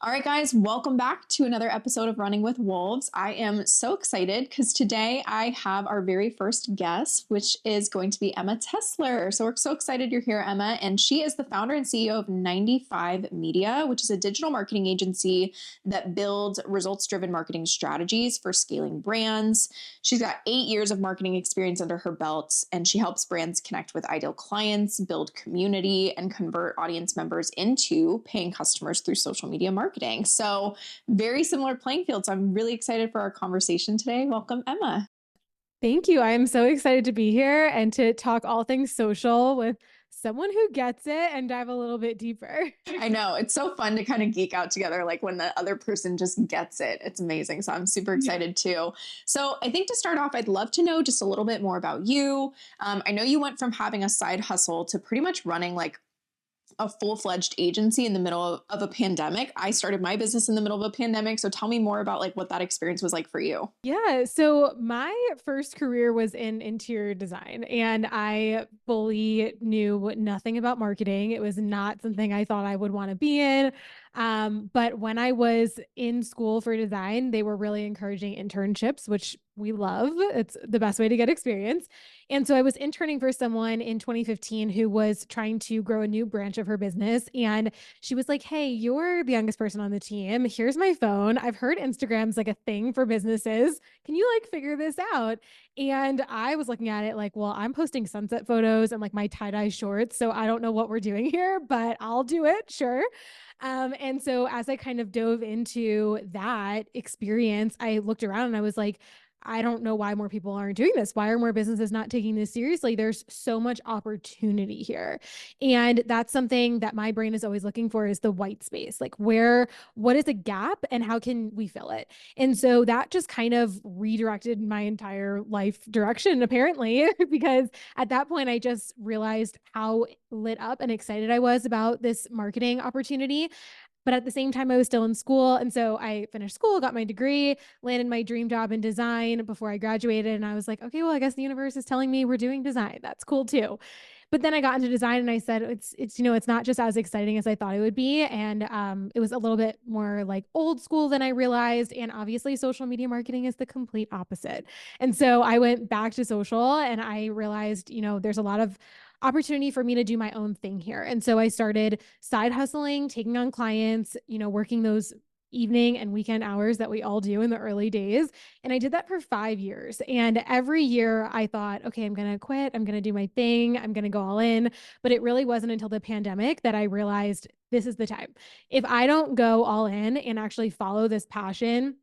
All right, guys, welcome back to another episode of Running with Wolves. I am so excited because today I have our very first guest, which is going to be Emma Tessler. So we're so excited you're here, Emma. And she is the founder and CEO of 95 Media, which is a digital marketing agency that builds results-driven marketing strategies for scaling brands. She's got 8 years of marketing experience under her belt, and she helps brands connect with ideal clients, build community, and convert audience members into paying customers through social media marketing. So very similar playing field. So I'm really excited for our conversation today. Welcome, Emma. Thank you. I'm so excited to be here and to talk all things social with someone who gets it and dive a little bit deeper. I know it's so fun to kind of geek out together, like when the other person just gets it. It's amazing. So I'm super Yeah. excited too. So I think to start off, I'd love to know just a little bit more about you. I know you went from having a side hustle to pretty much running like a full-fledged agency in the middle of a pandemic. I started my business in the middle of a pandemic. So tell me more about like what that experience was like for you. Yeah. So my first career was in interior design, and I fully knew nothing about marketing. It was not something I thought I would want to be in. But when I was in school for design, they were really encouraging internships, which we love. It's the best way to get experience. And so I was interning for someone in 2015 who was trying to grow a new branch of her business. And she was like, "Hey, you're the youngest person on the team. Here's my phone. I've heard Instagram's like a thing for businesses. Can you like figure this out?" And I was looking at it like, well, I'm posting sunset photos and like my tie-dye shorts. So I don't know what we're doing here, but I'll do it. Sure. And so as I kind of dove into that experience, I looked around and I was like, I don't know why more people aren't doing this. Why are more businesses not taking this seriously? There's so much opportunity here. And that's something that my brain is always looking for is the white space. Like what is a gap and how can we fill it? And so that just kind of redirected my entire life direction, apparently, because at that point I just realized how lit up and excited I was about this marketing opportunity. But at the same time, I was still in school. And so I finished school, got my degree, landed my dream job in design before I graduated. And I was like, okay, well, I guess the universe is telling me we're doing design. That's cool too. But then I got into design and I said, it's not just as exciting as I thought it would be. And it was a little bit more like old school than I realized. And obviously, social media marketing is the complete opposite. And so I went back to social and I realized, there's a lot of opportunity for me to do my own thing here. And so I started side hustling, taking on clients, working those evening and weekend hours that we all do in the early days. And I did that for 5 years. And every year I thought, okay, I'm going to quit. I'm going to do my thing. I'm going to go all in. But it really wasn't until the pandemic that I realized this is the time. If I don't go all in and actually follow this passion,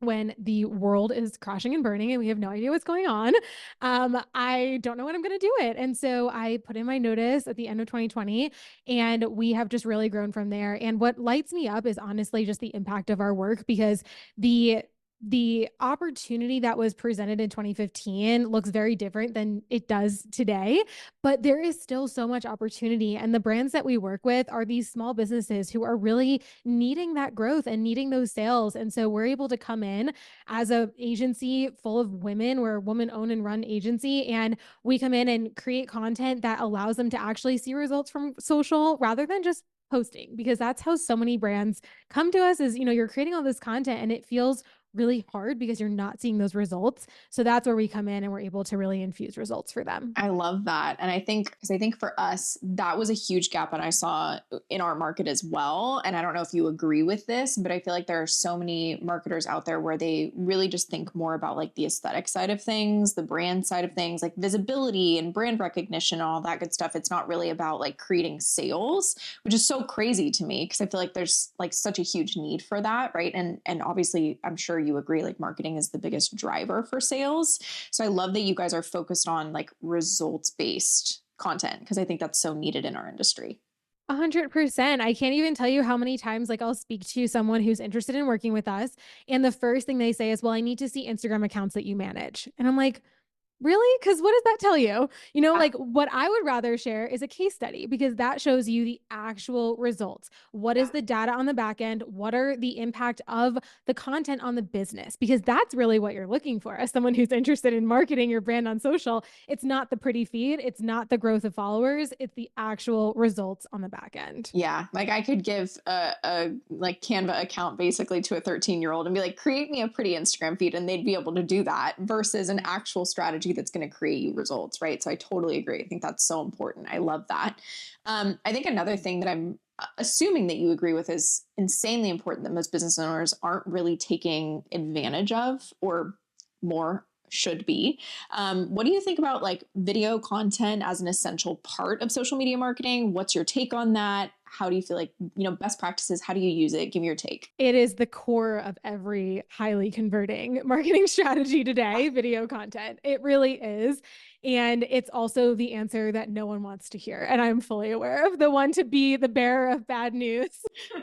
when the world is crashing and burning and we have no idea what's going on, I don't know when I'm going to do it. And so I put in my notice at the end of 2020, and we have just really grown from there. And what lights me up is honestly just the impact of our work, because the opportunity that was presented in 2015 looks very different than it does today, but there is still so much opportunity. And the brands that we work with are these small businesses who are really needing that growth and needing those sales. And so we're able to come in as a agency full of women. We're a woman owned and run agency, and we come in and create content that allows them to actually see results from social rather than just posting, because that's how so many brands come to us is, you're creating all this content and it feels really hard because you're not seeing those results. So that's where we come in and we're able to really infuse results for them. I love that. And because I think for us, that was a huge gap that I saw in our market as well. And I don't know if you agree with this, but I feel like there are so many marketers out there where they really just think more about like the aesthetic side of things, the brand side of things, like visibility and brand recognition, and all that good stuff. It's not really about like creating sales, which is so crazy to me because I feel like there's like such a huge need for that. Right. And obviously, I'm sure you agree, like marketing is the biggest driver for sales. So I love that you guys are focused on like results-based content because I think that's so needed in our industry. 100%. I can't even tell you how many times like I'll speak to someone who's interested in working with us, and the first thing they say is, "Well, I need to see Instagram accounts that you manage." And I'm like, Really? Because what does that tell you? Like what I would rather share is a case study because that shows you the actual results. What is the data on the back end? What are the impact of the content on the business? Because that's really what you're looking for as someone who's interested in marketing your brand on social. It's not the pretty feed, it's not the growth of followers, it's the actual results on the back end. Yeah, like I could give a like Canva account basically to a 13-year-old and be like, create me a pretty Instagram feed, and they'd be able to do that versus an actual strategy that's going to create you results, right? So I totally agree. I think that's so important. I love that. I think another thing that I'm assuming that you agree with is insanely important that most business owners aren't really taking advantage of, or more should be. What do you think about like video content as an essential part of social media marketing? What's your take on that? How do you feel like, best practices? How do you use it? Give me your take. It is the core of every highly converting marketing strategy today, video content. It really is. And it's also the answer that no one wants to hear. And I'm fully aware of the one to be the bearer of bad news.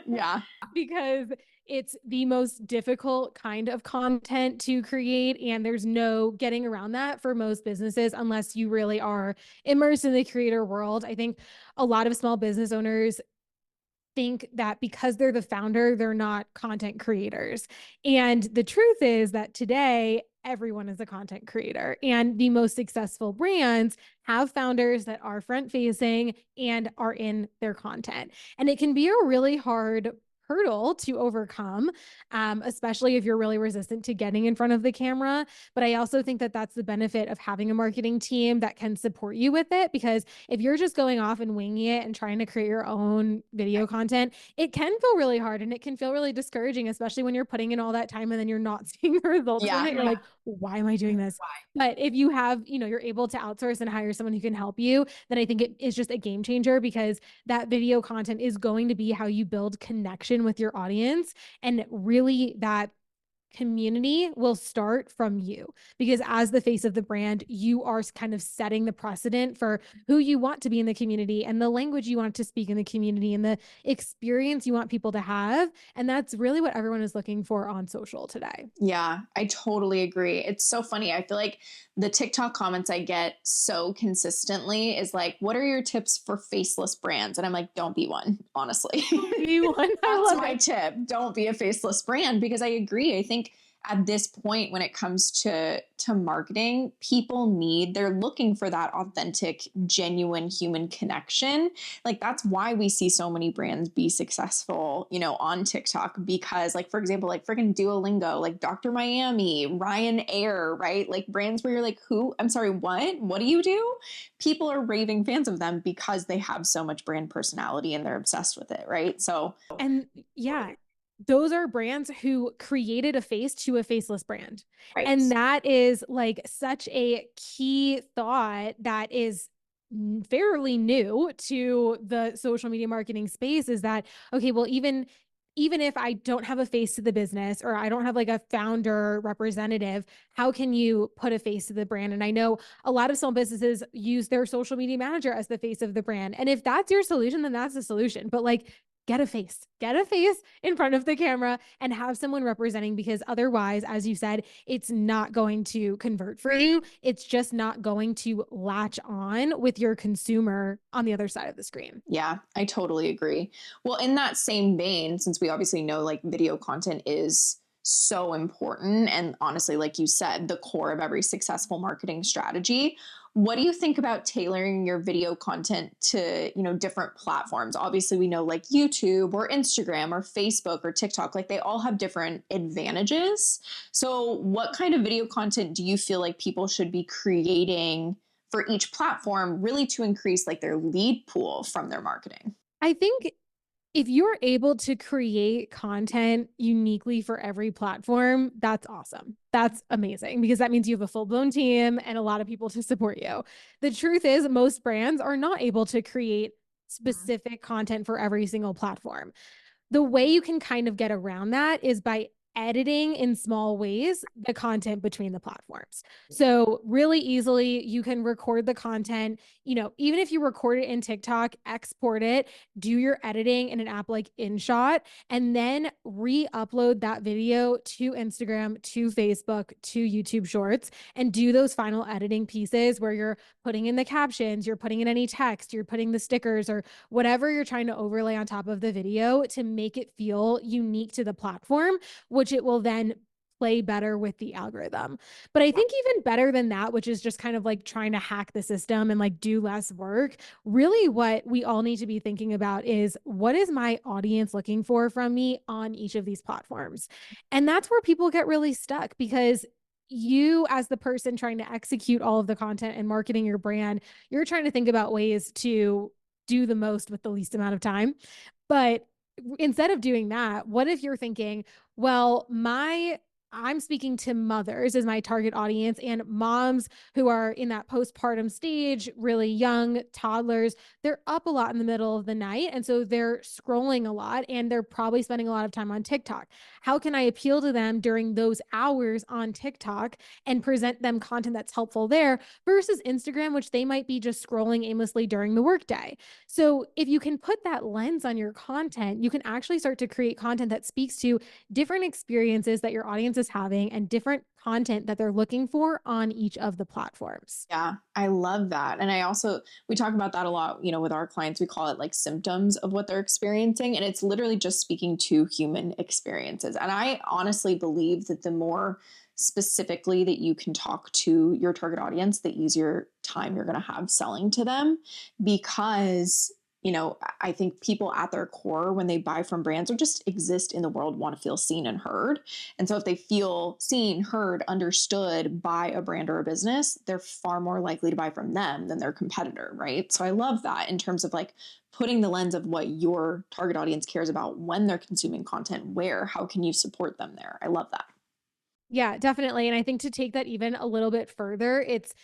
Yeah. Because it's the most difficult kind of content to create. And there's no getting around that for most businesses unless you really are immersed in the creator world. I think a lot of small business owners think that because they're the founder, they're not content creators. And the truth is that today, everyone is a content creator. And the most successful brands have founders that are front facing and are in their content. And it can be a really hard hurdle to overcome, especially if you're really resistant to getting in front of the camera. But I also think that that's the benefit of having a marketing team that can support you with it. Because if you're just going off and winging it and trying to create your own video content, it can feel really hard and it can feel really discouraging, especially when you're putting in all that time and then you're not seeing the results from it. You're like, why am I doing this? But if you have, you're able to outsource and hire someone who can help you, then I think it is just a game changer because that video content is going to be how you build connection with your audience. And really that community will start from you because as the face of the brand, you are kind of setting the precedent for who you want to be in the community and the language you want to speak in the community and the experience you want people to have. And that's really what everyone is looking for on social today. Yeah, I totally agree. It's so funny. I feel like the TikTok comments I get so consistently is like, what are your tips for faceless brands? And I'm like, don't be one, honestly. Be one. That's my tip. Don't be a faceless brand, because I agree. I think at this point, when it comes to marketing, they're looking for that authentic, genuine human connection. Like that's why we see so many brands be successful, on TikTok, because like, for example, like freaking Duolingo, like Dr. Miami, Ryan Air, right? Like brands where you're like, who? I'm sorry, what do you do? People are raving fans of them because they have so much brand personality and they're obsessed with it, right? So, and yeah, those are brands who created a face to a faceless brand. right. And that is like such a key thought that is fairly new to the social media marketing space is that, okay, well, even if I don't have a face to the business or I don't have like a founder representative, how can you put a face to the brand? And I know a lot of small businesses use their social media manager as the face of the brand. And if that's your solution, then that's the solution. But like, get a face in front of the camera and have someone representing, because otherwise, as you said, it's not going to convert for you. It's just not going to latch on with your consumer on the other side of the screen. Yeah, I totally agree. Well, in that same vein, since we obviously know like video content is so important and honestly, like you said, the core of every successful marketing strategy, what do you think about tailoring your video content to, different platforms? Obviously, we know like YouTube or Instagram or Facebook or TikTok, like they all have different advantages. So what kind of video content do you feel like people should be creating for each platform, really to increase like their lead pool from their marketing? I think if you're able to create content uniquely for every platform, that's awesome. That's amazing because that means you have a full-blown team and a lot of people to support you. The truth is, most brands are not able to create specific content for every single platform. The way you can kind of get around that is by editing in small ways the content between the platforms. So really easily you can record the content, even if you record it in TikTok, export it, do your editing in an app like InShot, and then re-upload that video to Instagram, to Facebook, to YouTube Shorts, and do those final editing pieces where you're putting in the captions, you're putting in any text, you're putting the stickers or whatever you're trying to overlay on top of the video to make it feel unique to the platform, which it will then play better with the algorithm. But I think even better than that, which is just kind of like trying to hack the system and like do less work, really what we all need to be thinking about is what is my audience looking for from me on each of these platforms? And that's where people get really stuck because you as the person trying to execute all of the content and marketing your brand, you're trying to think about ways to do the most with the least amount of time. But instead of doing that, what if you're thinking, well, I'm speaking to mothers as my target audience and moms who are in that postpartum stage, really young toddlers. They're up a lot in the middle of the night. And so they're scrolling a lot and they're probably spending a lot of time on TikTok. How can I appeal to them during those hours on TikTok and present them content that's helpful there versus Instagram, which they might be just scrolling aimlessly during the workday? So if you can put that lens on your content, you can actually start to create content that speaks to different experiences that your audience is having and different content that they're looking for on each of the platforms. Yeah, I love that. And we talk about that a lot, with our clients. We call it like symptoms of what they're experiencing. And it's literally just speaking to human experiences. And I honestly believe that the more specifically that you can talk to your target audience, the easier time you're going to have selling to them because I think people at their core, when they buy from brands or just exist in the world, want to feel seen and heard. And so if they feel seen, heard, understood by a brand or a business, they're far more likely to buy from them than their competitor, right? So I love that in terms of like putting the lens of what your target audience cares about when they're consuming content, how can you support them there? I love that. Yeah, definitely. And I think to take that even a little bit further, it's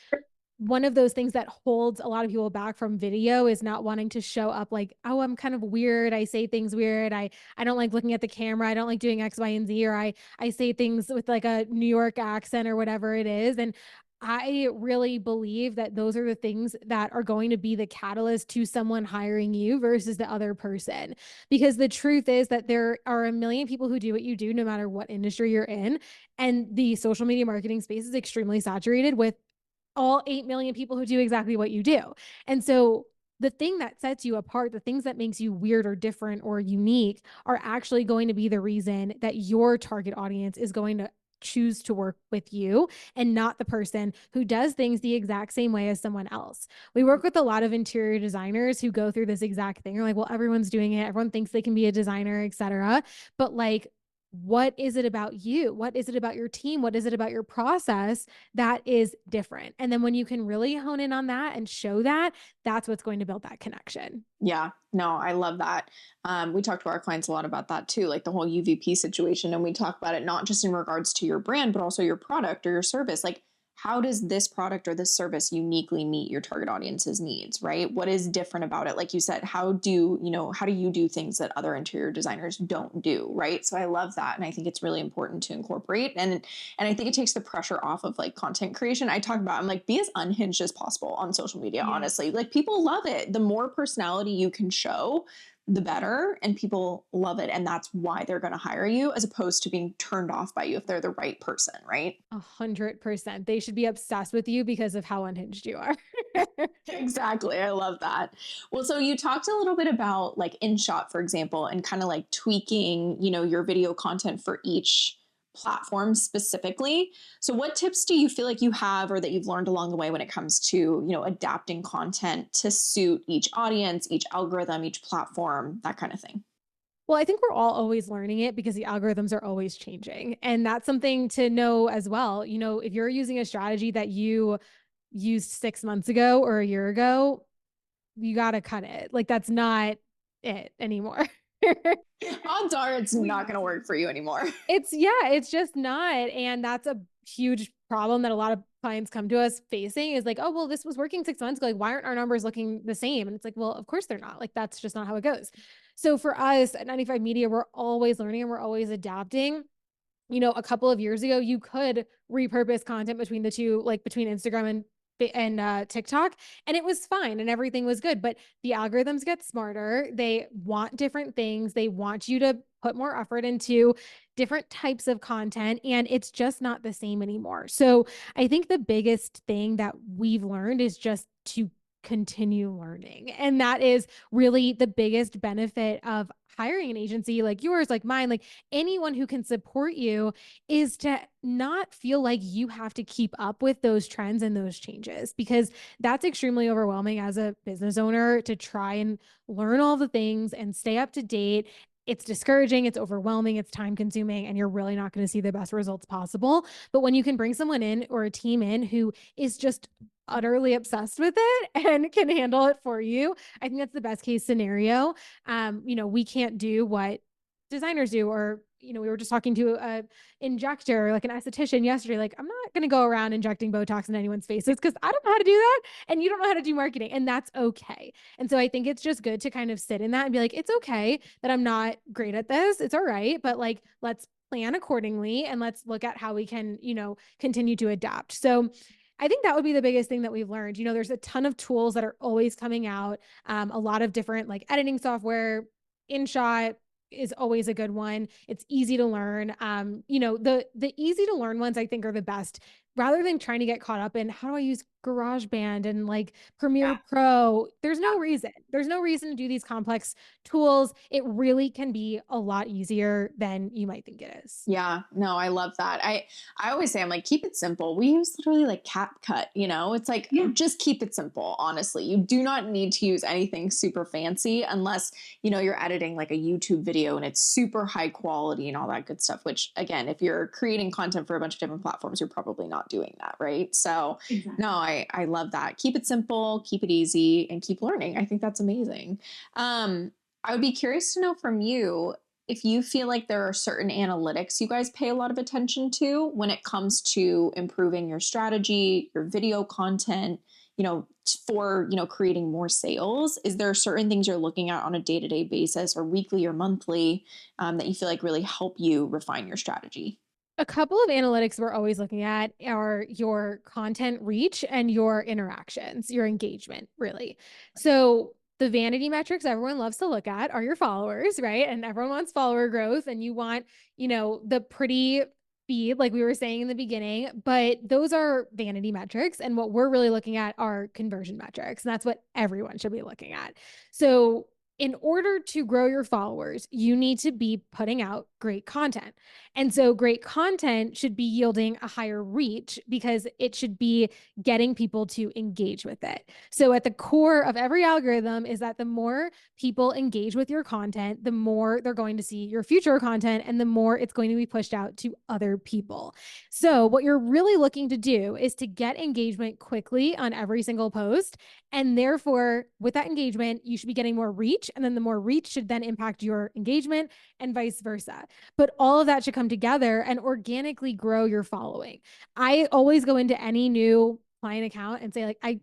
one of those things that holds a lot of people back from video is not wanting to show up like, oh, I'm kind of weird. I say things weird. I don't like looking at the camera. I don't like doing X, Y, and Z, or I say things with like a New York accent or whatever it is. And I really believe that those are the things that are going to be the catalyst to someone hiring you versus the other person. Because the truth is that there are a million people who do what you do, no matter what industry you're in. And the social media marketing space is extremely saturated with all 8 million people who do exactly what you do. And so the thing that sets you apart, the things that makes you weird or different or unique are actually going to be the reason that your target audience is going to choose to work with you and not the person who does things the exact same way as someone else. We work with a lot of interior designers who go through this exact thing. They're like, well, everyone's doing it. Everyone thinks they can be a designer, etc. But like, what is it about you? What is it about your team? What is it about your process that is different? And then when you can really hone in on that and show that, that's what's going to build that connection. Yeah, no, I love that. We talk to our clients a lot about that too, like the whole UVP situation. And we talk about it not just in regards to your brand, but also your product or your service. Like, how does this product or this service uniquely meet your target audience's needs, right? What is different about it? Like you said, how do you do things that other interior designers don't do, right? So I love that. And I think it's really important to incorporate. And I think it takes the pressure off of like content creation. I'm like, be as unhinged as possible on social media, Yeah. honestly. Like people love it. The more personality you can show, the better, and people love it, and that's why they're going to hire you as opposed to being turned off by you if they're the right person, right? 100%. They should be obsessed with you because of how unhinged you are. Exactly. I love that. Well, so you talked a little bit about like InShot, for example, and kind of like tweaking, your video content for each platform specifically. So what tips do you feel like you have or that you've learned along the way when it comes to, adapting content to suit each audience, each algorithm, each platform, that kind of thing? Well, I think we're all always learning it because the algorithms are always changing. And that's something to know as well. If you're using a strategy that you used 6 months ago or a year ago, you got to cut it. Like that's not it anymore. Odds are it's not going to work for you anymore. It's just not. And that's a huge problem that a lot of clients come to us facing is like, oh, well, this was working 6 months ago. Like, why aren't our numbers looking the same? And it's like, well, of course they're not. Like, that's just not how it goes. So for us at 95 Media, we're always learning and we're always adapting. a couple of years ago, you could repurpose content between the two, like between Instagram and TikTok, and it was fine and everything was good. But the algorithms get smarter. They want different things. They want you to put more effort into different types of content, and it's just not the same anymore. So I think the biggest thing that we've learned is just to continue learning. And that is really the biggest benefit of hiring an agency like yours, like mine, like anyone who can support you, is to not feel like you have to keep up with those trends and those changes, because that's extremely overwhelming as a business owner to try and learn all the things and stay up to date. It's discouraging, it's overwhelming, it's time consuming, and you're really not going to see the best results possible. But when you can bring someone in or a team in who is just utterly obsessed with it and can handle it for you, I think that's the best case scenario. We can't do what designers do, or we were just talking to a injector, like an esthetician yesterday. Like, I'm not going to go around injecting Botox in anyone's faces because I don't know how to do that, and you don't know how to do marketing, and that's okay. And so I think it's just good to kind of sit in that and be like, it's okay that I'm not great at this. It's all right, but like, let's plan accordingly and let's look at how we can, continue to adapt. So I think that would be the biggest thing that we've learned. There's a ton of tools that are always coming out, a lot of different like editing software. InShot is always a good one. It's easy to learn. The easy to learn ones I think are the best, rather than trying to get caught up in how do I use GarageBand and like Premiere Pro. There's no reason. There's no reason to do these complex tools. It really can be a lot easier than you might think it is. Yeah, no, I love that. I always say, I'm like, keep it simple. We use literally like CapCut, it's like, just keep it simple. Honestly, you do not need to use anything super fancy unless, you're editing like a YouTube video and it's super high quality and all that good stuff, which again, if you're creating content for a bunch of different platforms, you're probably not doing that. Right. So no, I love that. Keep it simple, keep it easy, and keep learning. I think that's amazing. I would be curious to know from you if you feel like there are certain analytics you guys pay a lot of attention to when it comes to improving your strategy, your video content, for, creating more sales. Is there certain things you're looking at on a day-to-day basis or weekly or monthly that you feel like really help you refine your strategy? A couple of analytics we're always looking at are your content reach and your interactions, your engagement, really. So the vanity metrics everyone loves to look at are your followers, right? And everyone wants follower growth, and you want, the pretty feed, like we were saying in the beginning, but those are vanity metrics. And what we're really looking at are conversion metrics. And that's what everyone should be looking at. So in order to grow your followers, you need to be putting out great content. And so great content should be yielding a higher reach because it should be getting people to engage with it. So at the core of every algorithm is that the more people engage with your content, the more they're going to see your future content and the more it's going to be pushed out to other people. So what you're really looking to do is to get engagement quickly on every single post. And therefore, with that engagement, you should be getting more reach. And then the more reach should then impact your engagement and vice versa. But all of that should come together and organically grow your following. I always go into any new client account and say, like, I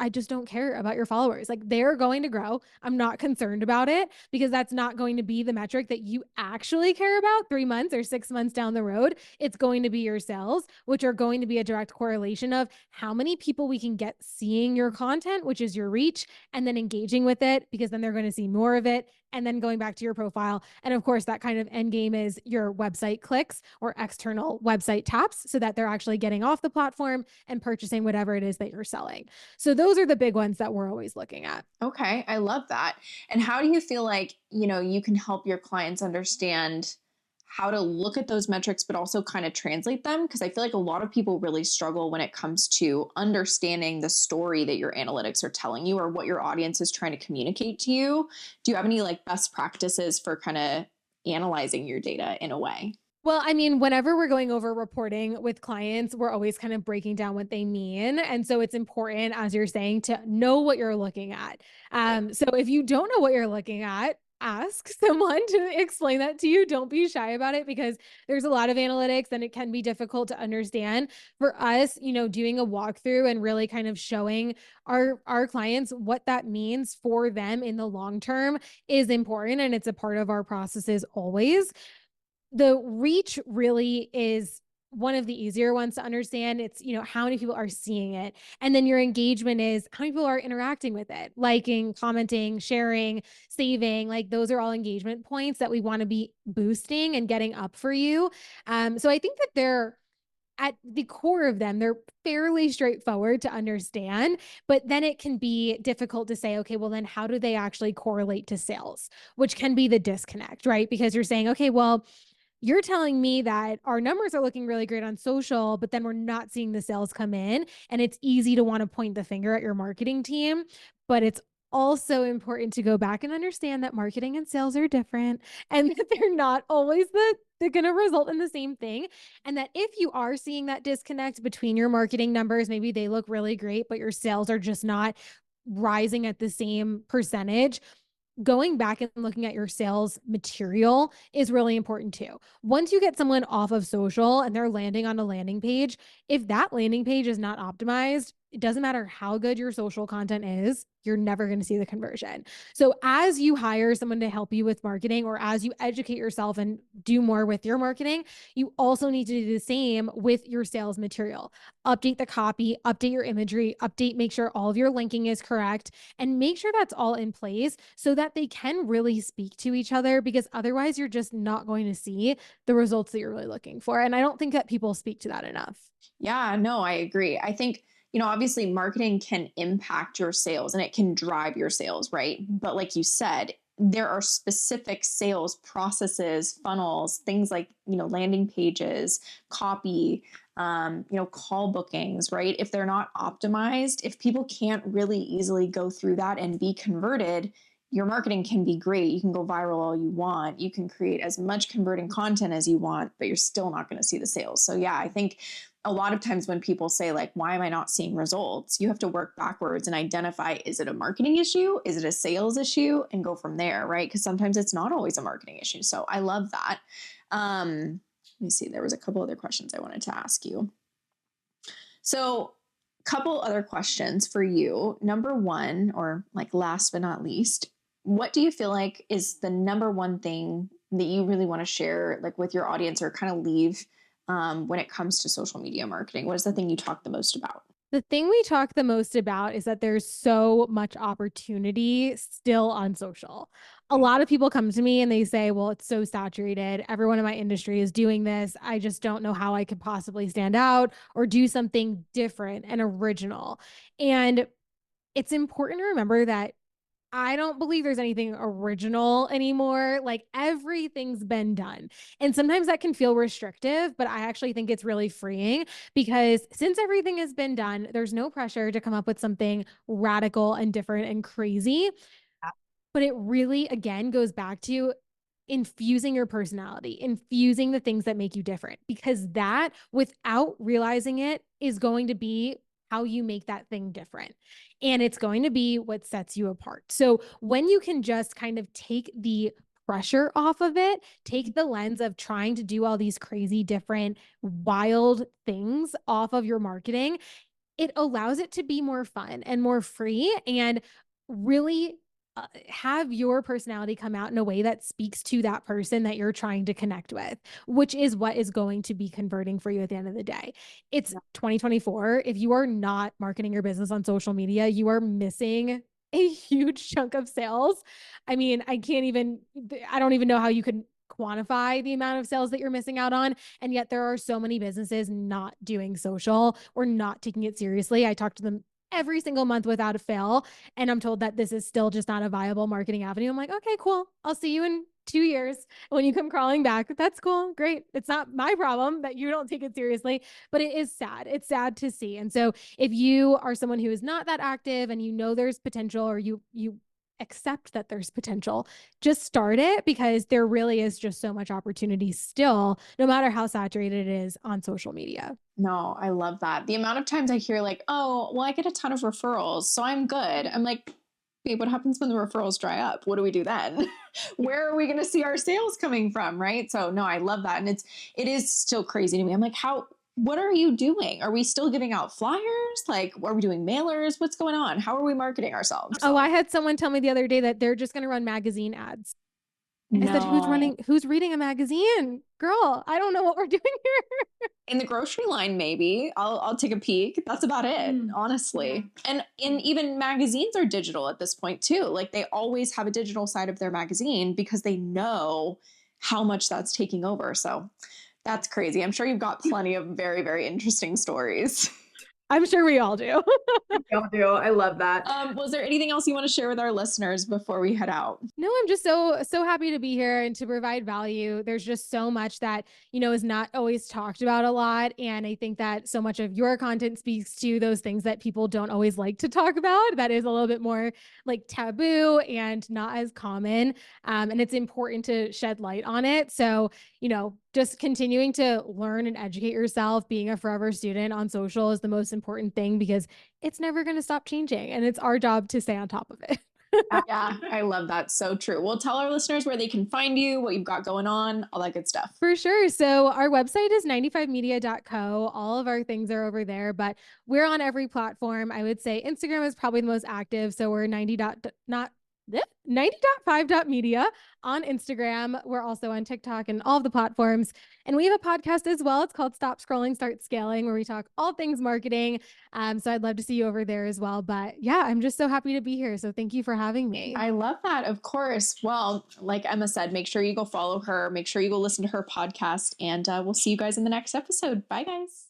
just don't care about your followers. Like, they're going to grow. I'm not concerned about it because that's not going to be the metric that you actually care about 3 months or 6 months down the road. It's going to be your sales, which are going to be a direct correlation of how many people we can get seeing your content, which is your reach, and then engaging with it, because then they're going to see more of it, and then going back to your profile. And of course, that kind of end game is your website clicks or external website taps so that they're actually getting off the platform and purchasing whatever it is that you're selling. So those are the big ones that we're always looking at. Okay, I love that. And how do you feel like, you can help your clients understand how to look at those metrics, but also kind of translate them? Because I feel like a lot of people really struggle when it comes to understanding the story that your analytics are telling you or what your audience is trying to communicate to you. Do you have any like best practices for kind of analyzing your data in a way? Well, I mean, whenever we're going over reporting with clients, we're always kind of breaking down what they mean. And so it's important, as you're saying, to know what you're looking at. So if you don't know what you're looking at, ask someone to explain that to you. Don't be shy about it because there's a lot of analytics and it can be difficult to understand. For us, doing a walkthrough and really kind of showing our clients what that means for them in the long term is important. And it's a part of our processes always. The reach really is one of the easier ones to understand. It's, how many people are seeing it. And then your engagement is how many people are interacting with it, liking, commenting, sharing, saving. Like those are all engagement points that we want to be boosting and getting up for you. So I think that they're at the core of them, they're fairly straightforward to understand, but then it can be difficult to say, okay, well, then how do they actually correlate to sales, which can be the disconnect, right? Because you're saying, okay, well, you're telling me that our numbers are looking really great on social, but then we're not seeing the sales come in. And it's easy to want to point the finger at your marketing team, but it's also important to go back and understand that marketing and sales are different and that they're not always they're going to result in the same thing. And that if you are seeing that disconnect between your marketing numbers, maybe they look really great, but your sales are just not rising at the same percentage, going back and looking at your sales material is really important too. Once you get someone off of social and they're landing on a landing page, if that landing page is not optimized, it doesn't matter how good your social content is, you're never going to see the conversion. So, as you hire someone to help you with marketing, or as you educate yourself and do more with your marketing, you also need to do the same with your sales material. Update the copy, update your imagery, make sure all of your linking is correct, and make sure that's all in place so that they can really speak to each other, because otherwise you're just not going to see the results that you're really looking for. And I don't think that people speak to that enough. Yeah, no, I agree. I think, obviously marketing can impact your sales and it can drive your sales, right? But like you said, there are specific sales processes, funnels, things like, landing pages, copy, call bookings, right? If they're not optimized, if people can't really easily go through that and be converted, your marketing can be great. You can go viral all you want. You can create as much converting content as you want, but you're still not going to see the sales. So yeah, I think a lot of times when people say like, why am I not seeing results? You have to work backwards and identify, is it a marketing issue? Is it a sales issue? And go from there, right? Because sometimes it's not always a marketing issue. So I love that. Let me see, there was a couple other questions I wanted to ask you. So couple other questions for you. Number one, or like last but not least, what do you feel like is the number one thing that you really want to share like with your audience, or kind of leave when it comes to social media marketing? What is the thing you talk the most about? The thing we talk the most about is that there's so much opportunity still on social. A lot of people come to me and they say, well, it's so saturated. Everyone in my industry is doing this. I just don't know how I could possibly stand out or do something different and original. And it's important to remember that I don't believe there's anything original anymore. Like everything's been done. And sometimes that can feel restrictive, but I actually think it's really freeing, because since everything has been done, there's no pressure to come up with something radical and different and crazy. But it really, again, goes back to infusing your personality, infusing the things that make you different, because that, without realizing it, is going to be how you make that thing different. And it's going to be what sets you apart. So when you can just kind of take the pressure off of it, take the lens of trying to do all these crazy, different, wild things off of your marketing, it allows it to be more fun and more free, and really have your personality come out in a way that speaks to that person that you're trying to connect with, which is what is going to be converting for you at the end of the day. It's 2024. If you are not marketing your business on social media, you are missing a huge chunk of sales. I mean, I don't even know how you could quantify the amount of sales that you're missing out on. And yet there are so many businesses not doing social or not taking it seriously. I talk to them every single month without a fail, and I'm told that this is still just not a viable marketing avenue. I'm like, okay, cool. I'll see you in 2 years when you come crawling back. That's cool. Great. It's not my problem that you don't take it seriously, but it is sad. It's sad to see. And so if you are someone who is not that active and you know there's potential, or you accept that there's potential, just start it, because there really is just so much opportunity still, no matter how saturated it is on social media. No, I love that. The amount of times I hear like, oh, well, I get a ton of referrals, so I'm good. I'm like, babe, what happens when the referrals dry up? What do we do then? Where are we going to see our sales coming from? Right. So no, I love that. And it is still crazy to me. I'm like, what are you doing? Are we still giving out flyers? Like, are we doing mailers? What's going on? How are we marketing ourselves? Oh, I had someone tell me the other day that they're just going to run magazine ads. I said, No. who's reading a magazine? Girl, I don't know what we're doing here. In the grocery line, maybe I'll take a peek. That's about it, honestly. And even magazines are digital at this point too. Like they always have a digital side of their magazine because they know how much that's taking over. So that's crazy. I'm sure you've got plenty of very, very interesting stories. I'm sure we all do. Y'all do. I love that. Was there anything else you want to share with our listeners before we head out? No, I'm just so happy to be here and to provide value. There's just so much that, is not always talked about a lot. And I think that so much of your content speaks to those things that people don't always like to talk about. That is a little bit more like taboo and not as common. And it's important to shed light on it. So, just continuing to learn and educate yourself, being a forever student on social is the most important thing because it's never going to stop changing. And it's our job to stay on top of it. Yeah, I love that. So true. Well, tell our listeners where they can find you, what you've got going on, all that good stuff. For sure. So our website is 95media.co. All of our things are over there, but we're on every platform. I would say Instagram is probably the most active. So we're 90.5.media on Instagram. We're also on TikTok and all of the platforms. And we have a podcast as well. It's called Stop Scrolling, Start Scaling, where we talk all things marketing. So I'd love to see you over there as well. But yeah, I'm just so happy to be here. So thank you for having me. I love that. Of course. Well, like Emma said, make sure you go follow her. Make sure you go listen to her podcast. And we'll see you guys in the next episode. Bye, guys.